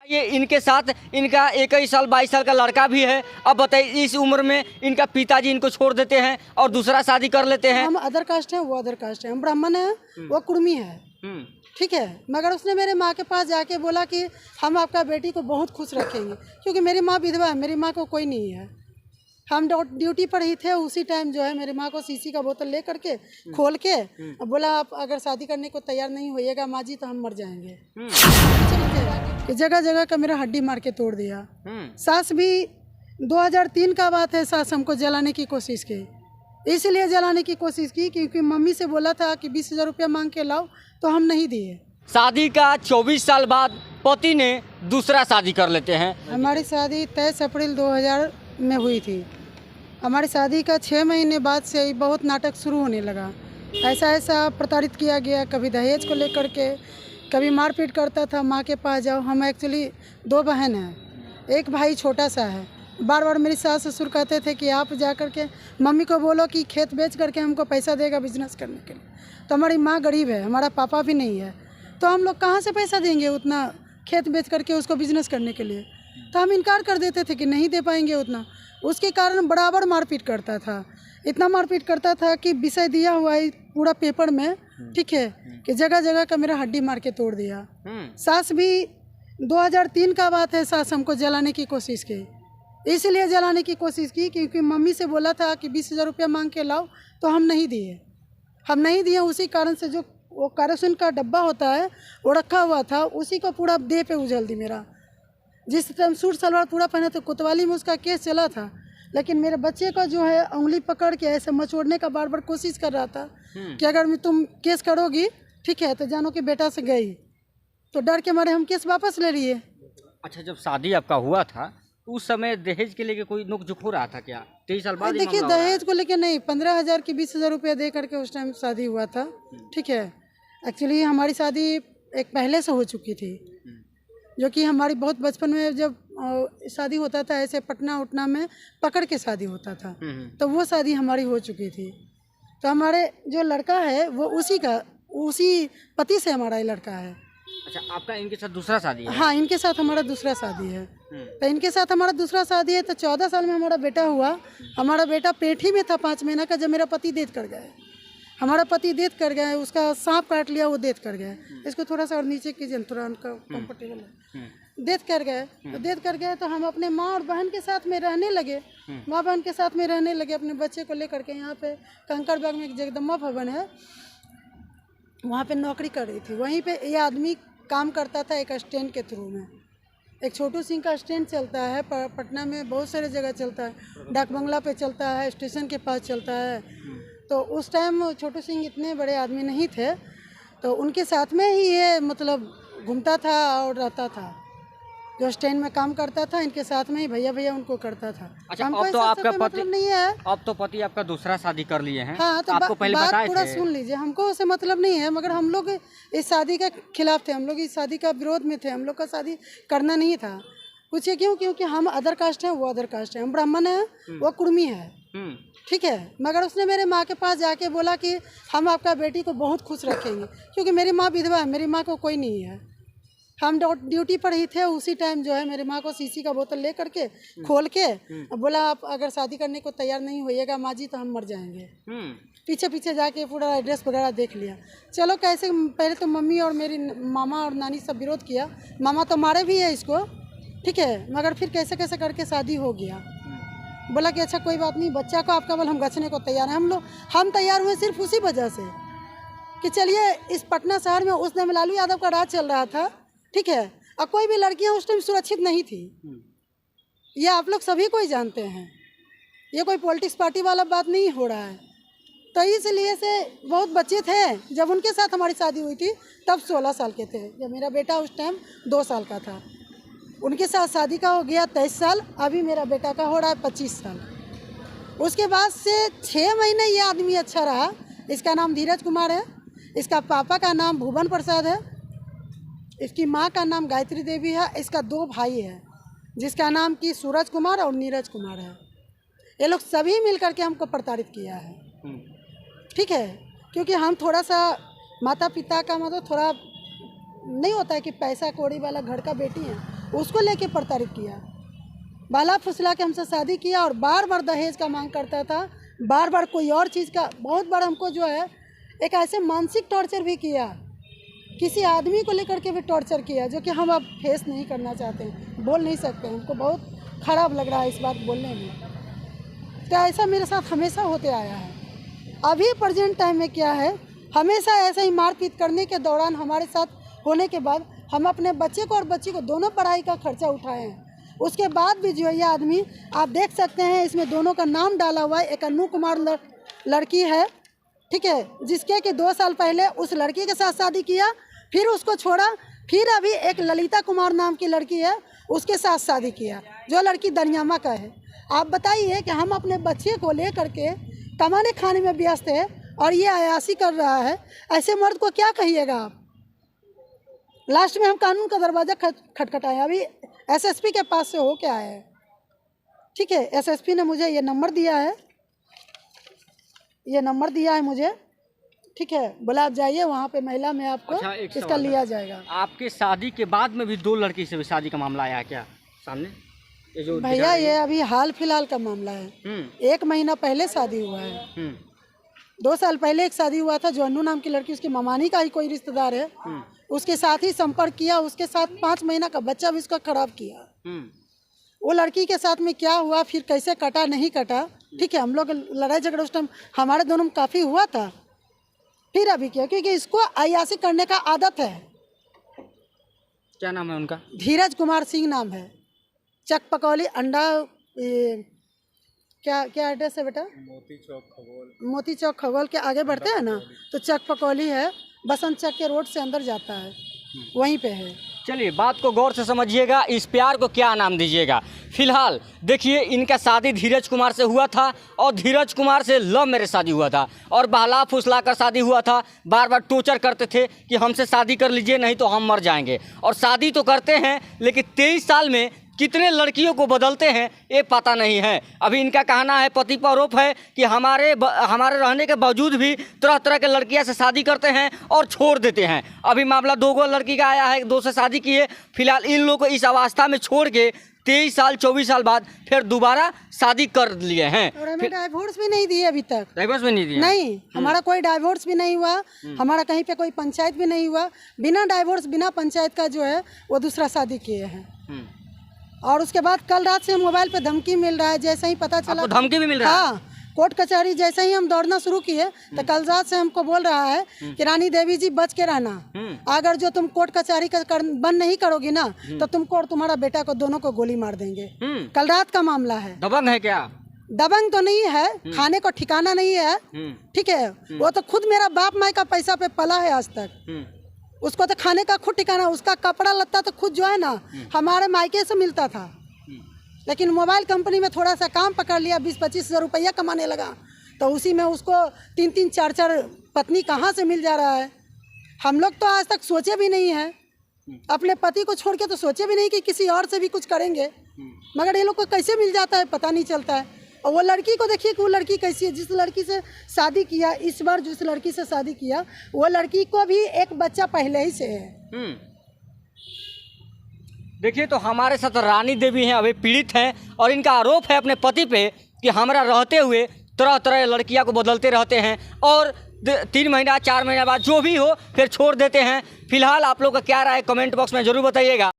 ये इनके साथ इनका 21 साल 22 साल का लड़का भी है। अब बताइए इस उम्र में इनका पिताजी इनको छोड़ देते हैं और दूसरा शादी कर लेते हैं। हम अदर कास्ट हैं, वो अदर कास्ट है। हम ब्राह्मण हैं, वो कुर्मी है। ठीक है, मगर उसने मेरे माँ के पास जाके बोला कि हम आपका बेटी को बहुत खुश रखेंगे, क्योंकि मेरी माँ विधवा है, मेरी माँ को कोई नहीं है। हम ड्यूटी पर ही थे, उसी टाइम जो है मेरी माँ को शीशी का बोतल ले करके खोल के बोला आप अगर शादी करने को तैयार नहीं होइएगा माँ जी तो हम मर जाएंगे। कि जगह जगह का मेरा हड्डी मार के तोड़ दिया। सास भी 2003 का बात है, सास हमको जलाने की कोशिश की, इसलिए जलाने की कोशिश की क्योंकि मम्मी से बोला था कि 20,000 रुपया मांग के लाओ, तो हम नहीं दिए। शादी का 24 साल बाद पति ने दूसरा शादी कर लेते हैं। हमारी शादी 23 अप्रैल 2000 में हुई थी। हमारी शादी का 6 महीने बाद से ही बहुत नाटक शुरू होने लगा। ऐसा प्रताड़ित किया गया, कभी दहेज को लेकर के, कभी मारपीट करता था, माँ के पास जाओ। हम एक्चुअली 2 बहन हैं, एक भाई छोटा सा है। बार बार मेरी सास ससुर कहते थे कि आप जा कर के मम्मी को बोलो कि खेत बेच करके हमको पैसा देगा बिजनेस करने के लिए। तो हमारी माँ गरीब है, हमारा पापा भी नहीं है, तो हम लोग कहाँ से पैसा देंगे उतना खेत बेच करके उसको बिजनेस करने के लिए। तो हम इनकार कर देते थे कि नहीं दे पाएंगे उतना। उसके कारण बराबर मारपीट करता था, इतना मारपीट करता था कि विषय दिया हुआ है पूरा पेपर में, ठीक है, कि जगह जगह का मेरा हड्डी मार के तोड़ दिया। सास भी 2003 का बात है, सास हमको जलाने की कोशिश की, इसलिए जलाने की कोशिश की क्योंकि मम्मी से बोला था कि 20,000 रुपया मांग के लाओ, तो हम नहीं दिए। उसी कारण से जो वो केरोसिन का डब्बा होता है वो रखा हुआ था, उसी को पूरा देह पे उछल दी मेरा। जिस टाइम सूट सलवार पूरा पहने थे, कोतवाली में उसका केस चला था, लेकिन मेरे बच्चे का जो है उंगली पकड़ के ऐसे मचोड़ने का बार बार कोशिश कर रहा था कि अगर तुम केस करोगी, ठीक है, तो जानो कि बेटा से गई। तो डर के मारे हम केस वापस ले लिए। अच्छा, जब शादी आपका हुआ था उस समय दहेज के लेके कोई नोक-झोंक हो रहा था क्या? 23 साल बाद देखिए, दहेज को लेके नहीं, 15,000 की 20,000 रुपया दे करके उस टाइम शादी हुआ था। ठीक है, एक्चुअली हमारी शादी एक पहले से हो चुकी थी, जो कि हमारी बहुत बचपन में जब शादी होता था ऐसे पटना उटना में पकड़ के शादी होता था, तो वो शादी हमारी हो चुकी थी। तो हमारे जो लड़का है वो उसी पति से हमारा ये लड़का है। अच्छा, आपका इनके साथ दूसरा शादी है? हाँ, इनके साथ हमारा दूसरा शादी है। तो इनके साथ हमारा दूसरा शादी है, तो 14 साल में हमारा बेटा हुआ। हमारा बेटा पेट ही में था 5 महीना का, जब मेरा पति डेथ कर गए। हमारा पति डेथ कर गया, उसका सांप काट लिया, वो डेथ कर गया। इसको थोड़ा सा और नीचे कीजिए, थोड़ा उनका कंफर्टेबल है। डेथ कर गए, तो डेथ कर गए तो हम अपने माँ और बहन के साथ में रहने लगे। माँ बहन के साथ में रहने लगे अपने बच्चे को लेकर के। यहाँ पे कंकड़बाग में एक जगदम्बा भवन है, वहाँ पे नौकरी कर रही थी। वहीं पे ये आदमी काम करता था एक स्टैंड के थ्रू में। एक छोटू सिंह का स्टैंड चलता है पटना में, बहुत सारे जगह चलता है, डाक बंगला पे चलता है, स्टेशन के पास चलता है। तो उस टाइम छोटू सिंह इतने बड़े आदमी नहीं थे, तो उनके साथ में ही ये मतलब घूमता था और रहता था। जो स्टैंड में काम करता था, इनके साथ में ही भैया उनको करता था। अच्छा, अब तो आपका पति मतलब नहीं है, अब तो पति आपका दूसरा शादी कर लिए हैं। हाँ, तो आपको पहले बात बताए पूरा थे? सुन लीजिए, हमको उससे मतलब नहीं है, मगर हम लोग इस शादी के खिलाफ थे, हम लोग इस शादी का विरोध में थे। हम लोग का शादी करना नहीं था। पूछिए क्यों? क्योंकि हम अदर कास्ट हैं, वो अदर कास्ट है। हम ब्राह्मण हैं, वो कुर्मी है। ठीक है, मगर उसने मेरे माँ के पास जाके बोला कि हम आपका बेटी को बहुत खुश रखेंगे, क्योंकि मेरी माँ विधवा है, मेरी माँ को कोई नहीं है। हम ड्यूटी पर ही थे, उसी टाइम जो है मेरी माँ को शीशी का बोतल ले करके खोल के बोला आप अगर शादी करने को तैयार नहीं होइएगा माँ जी तो हम मर जाएंगे। पीछे जाके पूरा एड्रेस वगैरह देख लिया। चलो कैसे, पहले तो मम्मी और मेरी मामा और नानी सब विरोध किया। मामा तो मारे भी है इसको, ठीक है, मगर फिर कैसे करके शादी हो गया। बोला कि अच्छा कोई बात नहीं, बच्चा को आपका बल हम गचने को तैयार हैं। हम तैयार हुए सिर्फ उसी वजह से कि चलिए इस पटना शहर में उस टाइम लालू यादव का राज चल रहा था, ठीक है, और कोई भी लड़कियां उस टाइम सुरक्षित नहीं थी। ये आप लोग सभी को ही जानते हैं, ये कोई पॉलिटिक्स पार्टी वाला बात नहीं हो रहा है। तो इसलिए से बहुत बच्चे थे जब उनके साथ हमारी शादी हुई थी, तब 16 साल के थे, जब मेरा बेटा उस टाइम 2 साल का था। उनके साथ शादी का हो गया 23 साल, अभी मेरा बेटा का हो रहा है 25 साल। उसके बाद से 6 महीने ये आदमी अच्छा रहा। इसका नाम धीरज कुमार है, इसका पापा का नाम भुवन प्रसाद है, इसकी माँ का नाम गायत्री देवी है। इसका 2 भाई है, जिसका नाम कि सूरज कुमार और नीरज कुमार है। ये लोग सभी मिल करके हमको प्रताड़ित किया है, ठीक है, क्योंकि हम थोड़ा सा माता पिता का मतलब थोड़ा नहीं होता है कि पैसा कौड़ी वाला घर का बेटी है, उसको लेके प्रताड़ित किया, बाला फुसला के हमसे शादी किया और बार बार दहेज का मांग करता था, बार बार कोई और चीज़ का, बहुत बार हमको जो है एक ऐसे मानसिक टॉर्चर भी किया, किसी आदमी को लेकर के भी टॉर्चर किया, जो कि हम अब फेस नहीं करना चाहते हैं, बोल नहीं सकते, हमको बहुत ख़राब लग रहा है इस बात बोलने में। तो ऐसा मेरे साथ हमेशा होते आया है। अभी प्रेजेंट टाइम में क्या है, हमेशा ऐसे ही मारपीट करने के दौरान हमारे साथ होने के बाद हम अपने बच्चे को और बच्ची को दोनों पढ़ाई का खर्चा उठाए हैं। उसके बाद भी जो है ये आदमी, आप देख सकते हैं इसमें दोनों का नाम डाला हुआ है। एक अनु कुमार लड़की है, ठीक है, जिसके कि 2 साल पहले उस लड़की के साथ शादी किया, फिर उसको छोड़ा, फिर अभी एक ललिता कुमार नाम की लड़की है, उसके साथ शादी किया, जो लड़की दरियामा का है। आप बताइए कि हम अपने बच्चे को ले करके कमाने खाने में व्यस्त है और ये अयासी कर रहा है, ऐसे मर्द को क्या कहिएगा आप। लास्ट में हम कानून का दरवाज़ा खटखटाए, अभी एसएसपी के पास से हो के आए हैं, ठीक है। एसएसपी ने मुझे ये नंबर दिया है, मुझे, ठीक है, बोला आप जाइए वहाँ पे महिला में आपको इसका लिया जाएगा। आपके शादी के बाद में भी 2 लड़की से भी शादी का मामला आया क्या सामने? ये जो भैया ये अभी हाल फिलहाल का मामला है, 1 महीना पहले शादी हुआ है। 2 साल पहले एक शादी हुआ था, जो अन्नू नाम की लड़की, उसकी ममानी का ही कोई रिश्तेदार है, उसके साथ ही संपर्क किया, उसके साथ 5 महीना का बच्चा भी उसका खराब किया। वो लड़की के साथ में क्या हुआ, फिर कैसे कटा नहीं कटा, ठीक है, हम लोग लड़ाई झगड़ा उस टाइम हमारे दोनों में काफ़ी हुआ था। फिर अभी क्या, क्योंकि इसको अयासी करने का आदत है। क्या नाम है उनका? धीरज कुमार सिंह नाम है, चक पकौली अंडा, क्या एड्रेस है बेटा? मोती चौक खगोल के आगे बढ़ते हैं ना, तो चक पकौली है, बसंत चक के रोड से अंदर जाता है, वहीं पे है। चलिए बात को गौर से समझिएगा, इस प्यार को क्या नाम दीजिएगा। फिलहाल देखिए, इनका शादी धीरज कुमार से हुआ था और धीरज कुमार से लव मैरिज शादी हुआ था और बहला फुसला कर शादी हुआ था। बार बार टॉर्चर करते थे कि हमसे शादी कर लीजिए, नहीं तो हम मर जाएंगे। और शादी तो करते हैं, लेकिन 23 साल में कितने लड़कियों को बदलते हैं ये पता नहीं है। अभी इनका कहना है, पति पर आरोप है कि हमारे रहने के बावजूद भी तरह तरह के लड़कियां से शादी करते हैं और छोड़ देते हैं। अभी मामला 2 लड़की का आया है, 2 से शादी की है। फिलहाल इन लोगों को इस अवस्था में छोड़ के 23 साल 24 साल बाद फिर दोबारा शादी कर लिए हैं। और हमें डाइवोर्स भी नहीं दिए अभी तक। डाइवोर्स भी नहीं दिया? नहीं, हमारा कोई डाइवोर्स भी नहीं हुआ, हमारा कहीं पे कोई पंचायत भी नहीं हुआ। बिना डाइवोर्स, बिना पंचायत का जो है वो दूसरा शादी किए हैं। और उसके बाद कल रात से मोबाइल पे धमकी मिल रहा है, जैसे ही पता चला। आपको धमकी भी मिल रहा है? हाँ, कोर्ट कचहरी जैसे ही हम दौड़ना शुरू किए तो कल रात से हमको बोल रहा है कि रानी देवी जी बच के रहना, अगर जो तुम कोर्ट कचहरी का बंद नहीं करोगी ना तो तुमको और तुम्हारा बेटा को दोनों को गोली मार देंगे। कल रात का मामला है। दबंग है क्या? दबंग तो नहीं है, खाने को ठिकाना नहीं है, ठीक है। वो तो खुद मेरा बाप माई का पैसा पे पला है आज तक, उसको तो खाने का खुद ठिकाना, उसका कपड़ा लत्ता तो खुद जो है ना हमारे मायके से मिलता था। लेकिन मोबाइल कंपनी में थोड़ा सा काम पकड़ लिया, 20-25 हज़ार रुपया कमाने लगा, तो उसी में उसको 3-3, 4-4 पत्नी कहाँ से मिल जा रहा है। हम लोग तो आज तक सोचे भी नहीं है, अपने पति को छोड़ के तो सोचे भी नहीं कि किसी और से भी कुछ करेंगे, मगर ये लोग को कैसे मिल जाता है पता नहीं चलता है। और वो लड़की को देखिए कि वो लड़की कैसी है, जिस लड़की से शादी किया, इस बार जिस लड़की से शादी किया, वो लड़की को भी एक बच्चा पहले ही से है। देखिए, तो हमारे साथ रानी देवी हैं, अभी पीड़ित हैं और इनका आरोप है अपने पति पे कि हमारा रहते हुए तरह तरह लड़कियां को बदलते रहते हैं और 3 महीना 4 महीना बाद जो भी हो फिर छोड़ देते हैं। फिलहाल आप लोग का क्या राय कमेंट बॉक्स में ज़रूर बताइएगा।